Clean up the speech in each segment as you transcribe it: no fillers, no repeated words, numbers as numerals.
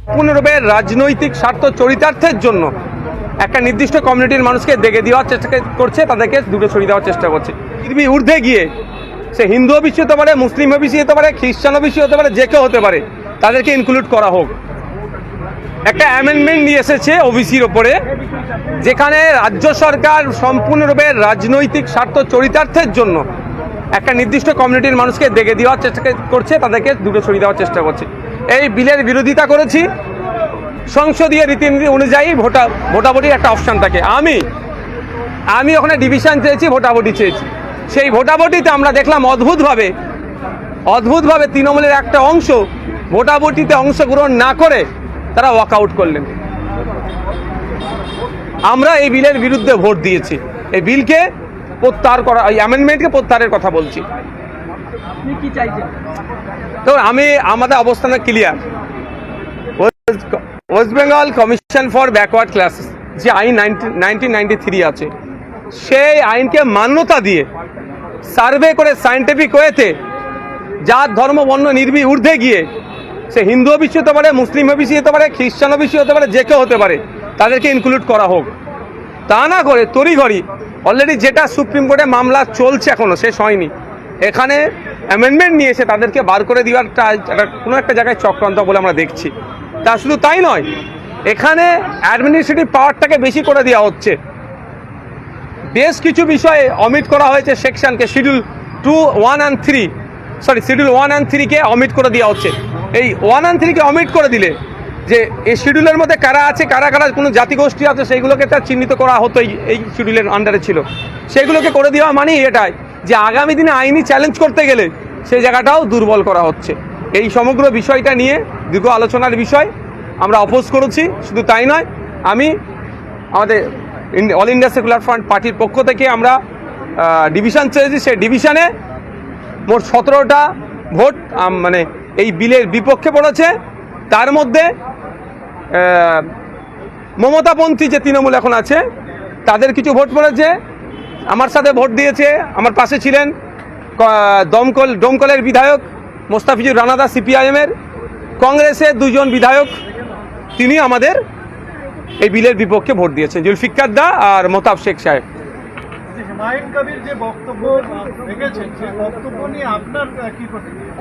সম্পূর্ণরূপে রাজনৈতিক স্বার্থ চরিতার্থের জন্য একটা নির্দিষ্ট কমিউনিটির মানুষকে দেখে দেওয়ার চেষ্টা করছে, তাদেরকে দূরে সরিয়ে দেওয়ার চেষ্টা করছে। পৃথিবী ঊর্ধ্বে গিয়ে সে হিন্দু বেশি হতে পারে, মুসলিম বেশি হতে পারে, খ্রিস্টানও বেশি হতে পারে, যে কেউ হতে পারে, তাদেরকে ইনক্লুড করা হোক। একটা অ্যামেন্ডমেন্ট নিয়ে এসেছে ওবিসির ওপরে, যেখানে রাজ্য সরকার সম্পূর্ণরূপে রাজনৈতিক স্বার্থ চরিতার্থের জন্য একটা নির্দিষ্ট কমিউনিটির মানুষকে দেখে দেওয়ার চেষ্টা করছে, তাদেরকে দূরে সরিয়ে দেওয়ার চেষ্টা করছে। এই বিলের বিরোধিতা করেছি। সংসদীয় রীতিনীতি অনুযায়ী ভোটাভুটির একটা অপশান থাকে। আমি ওখানে ডিভিশন চেয়েছি, ভোটাভুটি চেয়েছি। সেই ভোটাভুটিতে আমরা দেখলাম অদ্ভুতভাবে তৃণমূলের একটা অংশ ভোটাভুটিতে অংশগ্রহণ না করে তারা ওয়াকআউট করলেন। আমরা এই বিলের বিরুদ্ধে ভোট দিয়েছি। এই বিলকে প্রত্যাহার করা, এই অ্যামেন্ডমেন্টকে প্রত্যাহারের কথা বলছি। আপনি কি চাইছেন? তো আমাদের অবস্থান clear. West Bengal commission for backward classes যে আইন 1993 আছে, সেই আইনকে মান্যতা দিয়ে সার্ভে করে সায়েন্টিফিক ওয়েতে জাত ধর্ম বর্ণ ঊর্ধ্বে গিয়ে সে হিন্দুও বেশি হতে পারে, মুসলিম বেশি হতে পারে, খ্রিস্টানও বেশি হতে পারে, যে কেউ হতে পারে, তাদেরকে ইনক্লুড করা হোক। তা না করে তড়িঘড়ি অলরেডি যেটা সুপ্রিম কোর্টে মামলা চলছে, এখনও শেষ হয়নি, এখানে অ্যামেন্ডমেন্ট নিয়ে এসে তাদেরকে বার করে দেওয়ারটা কোনো একটা জায়গায় চক্রান্ত বলে আমরা দেখছি। তা শুধু তাই নয়, এখানে অ্যাডমিনিস্ট্রেটিভ পাওয়ারটাকে বেশি করে দেওয়া হচ্ছে। বেশ কিছু বিষয়ে অমিট করা হয়েছে সেকশনকে, শিডিউল 1 and 3কে অমিট করে দেওয়া হচ্ছে। এই 1 and 3কে অমিট করে দিলে যে এই শিডিউলের মধ্যে কারা আছে, কারা কোনো জাতিগোষ্ঠী আছে, সেইগুলোকে তার চিহ্নিত করা হতো, এই শিডিউলের আন্ডারে ছিল। সেগুলোকে করে দেওয়া মানেই এটাই যে আগামী দিনে আইনি চ্যালেঞ্জ করতে গেলে সেই জায়গাটাও দুর্বল করা হচ্ছে। এই সমগ্র বিষয়টা নিয়ে দীর্ঘ আলোচনার বিষয়, আমরা অপোজ করেছি। শুধু তাই নয়, আমি আমাদের অল ইন্ডিয়া সেকুলার ফ্রন্ট পার্টির পক্ষ থেকে আমরা ডিভিশন চেয়েছি। সেই ডিভিশনে মোট 17টা ভোট মানে এই বিলের বিপক্ষে পড়েছে। তার মধ্যে মমতাপন্থী যে তৃণমূল এখন আছে তাদের কিছু ভোট পড়েছে, আমার সাথে ভোট দিয়েছে। আমার পাশে ছিলেন ডোমকলের বিধায়ক মোস্তাফিজুর রানাদা সিপিআইএমের, কংগ্রেসের 2 জন বিধায়ক, তিনি আমাদের এই বিলের বিপক্ষে ভোট দিয়েছেন, জুলফিকার দা আর মোতাব শেখ সাহেব।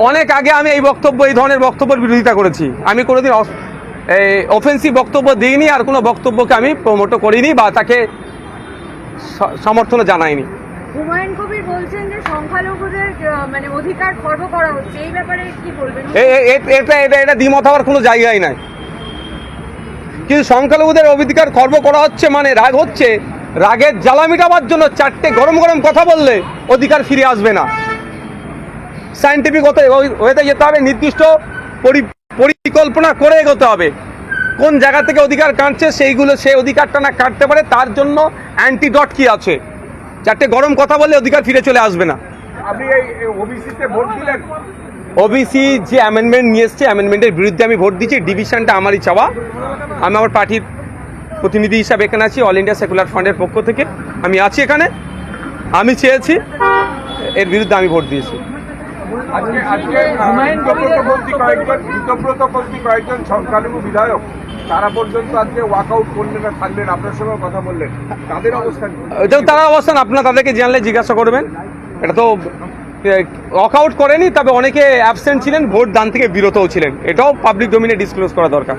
অনেক আগে আমি এই ধরনের বক্তব্যের বিরোধিতা করেছি। আমি কোনোদিন অফেন্সিভ বক্তব্য দিইনি, আর কোনো বক্তব্যকে আমি প্রমোট করিনি বা তাকে সমর্থন জানাইনি। হুমায়ুন কবির বলছেন যে সংখ্যালঘুদের মানে অধিকার খর্ব করা হচ্ছে, এই ব্যাপারে কি বলবেন? এটা দ্বিমত হওয়ার কোনো জায়গাই নাই। কিন্তু সংখ্যালঘুদের অধিকার খর্ব করা হচ্ছে মানে রাগ হচ্ছে, রাগের জ্বালা মিটাবার জন্য 4টে গরম কথা বললে অধিকার ফিরে আসবে না। সায়েন্টিফিক ওয়েতে যেতে হবে, নির্দিষ্ট পরিকল্পনা করে এগোতে হবে। কোন জায়গা থেকে অধিকার কাটছে সেই অধিকারটা না কাটতে পারে, তার জন্য অ্যান্টিডট কি আছে। 4টে গরম কথা বললে অধিকার ফিরে চলে আসবে না। আপনি এই ওবিসিতে ভোট দিলেন? ওবিসি যে অ্যামেন্ডমেন্ট নিয়ে এসছে, অ্যামেন্ডমেন্টের বিরুদ্ধে আমি ভোট দিচ্ছি। ডিভিশনটা আমারই চাওয়া। আমি আমার পার্টির প্রতিনিধি হিসাবে এখানে আছি, অল ইন্ডিয়া সেকুলার ফ্রন্টের পক্ষ থেকে আমি আছি এখানে। আমি চেয়েছি, এর বিরুদ্ধে আমি ভোট দিয়েছি। কয়েকজন সংখ্যালঘু বিধায়ক তারা পর্যন্ত আজকে ওয়াকআউট করলেন না, থাকলেন, আপনার সঙ্গে কথা বললেন, তাদের অবস্থান? তারা অবস্থান আপনারা তাদেরকে জানলে জিজ্ঞাসা করবেন। এটা তো ওয়াকআউট করেনি, তবে অনেকে অ্যাবসেন্ট ছিলেন, ভোট দান থেকে বিরতও ছিলেন। এটাও পাবলিক ডোমিনে ডিসক্লোজ করা দরকার।